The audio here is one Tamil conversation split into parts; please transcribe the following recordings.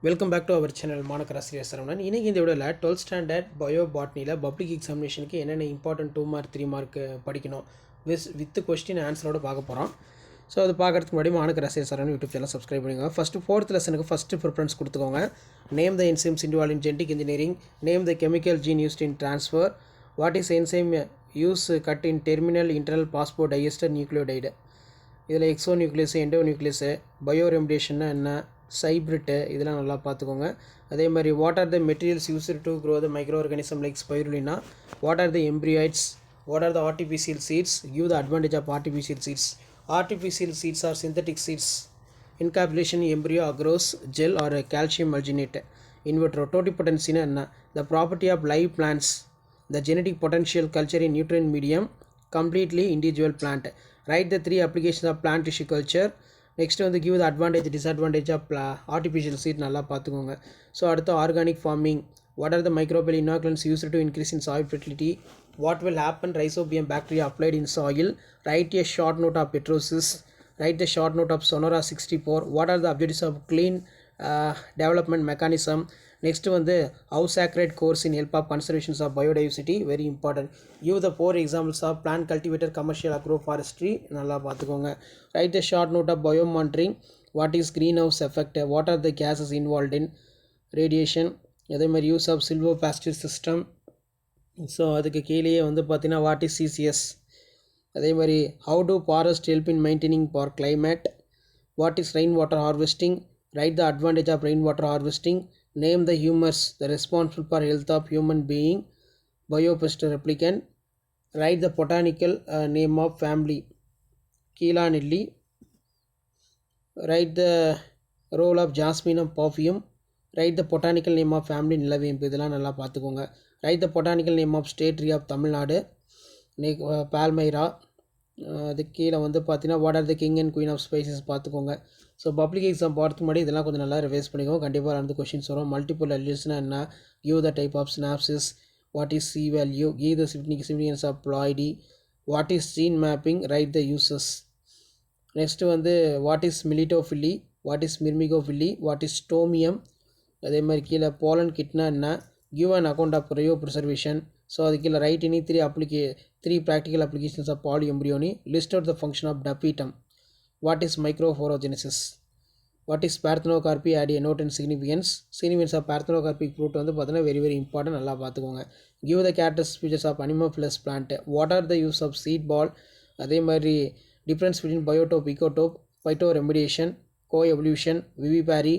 Welcome back to our channel மாணக்கராசிரியர் சரவணன். இன்றைக்கி இந்த வீடியோவில் 12th ஸ்டாண்டர்ட் பயோ பாட்னியில் பப்ளிக் எக்ஸாமினேஷனுக்கு என்னென்ன இம்பார்ட்டன்ட் 2 மார்க் 3 மார்க் படிக்கணும் வித் கொஸ்டின் ஆன்சரோடு பார்க்க போகிறோம். ஸோ அது பார்க்குறதுக்கு முன்னாடி மாணக்கராசிரியர் சரவணன் யூடியூப் சேனல் சப்ஸ்கிரைப் பண்ணிக்கோங்க. ஃபஸ்ட்டு 4th லெசனுக்கு ஃபஸ்ட்டு ப்ரிஃபரன்ஸ் கொடுத்துக்கோங்க. Name the enzymes involve in genetic engineering. Name the chemical gene used in transfer. What is enzyme use cut in terminal internal phosphodiester nucleotide. இதில் எக்ஸோ நியூக்ளியஸு எண்டோ நியூக்ளியஸு பயோ ரெமடியேஷன்னா என்ன, சைப்ரிட்டு இதெல்லாம் நல்லா பார்த்துக்கோங்க. அதே மாதிரி what are the materials used to grow the microorganism like spirulina. What are the embryoids. What are the artificial seeds. Give the advantage of artificial seeds. Artificial seeds are synthetic seeds. Encapsulation embryo agarose gel or calcium alginate. In vitro டோட்டிபொட்டன்சினா என்ன. The property of live plants. The genetic potential culture in nutrient medium. Completely individual plant. Right the 3 applications of plant tissue culture. Next வந்து give the advantage disadvantage of artificial seed நல்லா பார்த்துக்கோங்க. ஸோ அடுத்து organic farming. What are the microbial inoculants used to increase in soil fertility. What will happen rhizobium bacteria applied in soil. Write a short note of petrosis. Write the short note of Sonora 64. What are the objectives of clean development mechanism. Next வந்து how sacred groves in help of conservations of biodiversity very important. Give the 4 examples of plant cultivator commercial agro forestry நல்லா பார்த்துக்கோங்க. Write the short note of biomonitoring. What is greenhouse effect. What are the gases involve in radiation. அதே மாதிரி use of silvopastoral system. So அதுக்கு கீழேயே வந்து பார்த்தீங்கன்னா வாட் இஸ் சிசிஎஸ். அதே மாதிரி how to forest help in maintaining for climate. What is rain water harvesting. Write the advantage of rain water harvesting. Name the humors the responsible for health of human being. Biopest replicant. Write the botanical name of family Chelanelli. Write the role of jasmine of perfume. Write the botanical name of family நிலவேம்பு. இதெல்லாம் நல்லா பார்த்துக்கோங்க. Write the botanical name of state tree of Tamil Nadu palmyra. அதுக்கு கீழே வந்து பார்த்தீங்கன்னா what are the king and queen of spices பார்த்துக்கோங்க. ஸோ பப்ளிக் எக்ஸாம் பார்த்து முன்னாடி இதெல்லாம் கொஞ்சம் நல்லா ரிவைஸ் பண்ணிக்கோங்க. கண்டிப்பாக அந்த கொஷின்ஸ் வரும். மல்டிபிள் அல்யூஸ்னா என்ன. Give the type of synapsis. What is C value. Give the significance of ploidy. What is gene mapping. Write the uses. Next வந்து what is melittophily. What is myrmecophily. What is stomium. அதே மாதிரி கீழே போலன் கிட்னா என்ன. Give an account of cryopreservation. So அது கீழே write any 3 practical applications of polyembryony. List out the function of Dapitum. What is microphorogenesis. What is parthenocarpy. Add a note and significance. Significance of parthenocarpic fruit வந்து பார்த்தீங்கன்னா வெரி வெரி இம்பார்ட்டன்ட் நல்லா பார்த்துக்கோங்க. Give the characteristic features of Anemophilus plant. What are the use of seed ball. அதே மாதிரி difference between biotope, ecotope, phytoremediation, co-evolution, vivipary.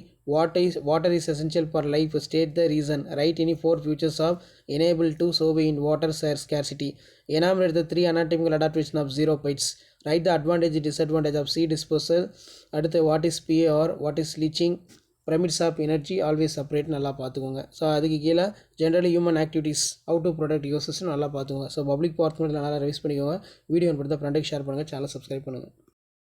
Water is essential for life. State the reason. Write any 4 features of enable to survey in water scarcity. Enumerate the 3 anatomical adaptation of xerophytes. Write the advantage disadvantage of seed dispersal. அடுத்து what is PAR, what is leaching, pyramids of energy always separate நல்லா பார்த்துக்கோங்க. ஸோ அதுக்கு கீழே generally human activities how to protect யோசிஸ் நல்லா பார்த்துக்கோங்க. ஸோ பப்ளிக் பார்ட்மெண்ட் நல்லா ரிவைஸ் பண்ணிக்கோங்க. வீடியோ பண்ணுறது ஃப்ரெண்டுக்கு ஷேர் பண்ணுங்கள். சேனல் சப்ஸ்கிரைப் பண்ணுங்கள்.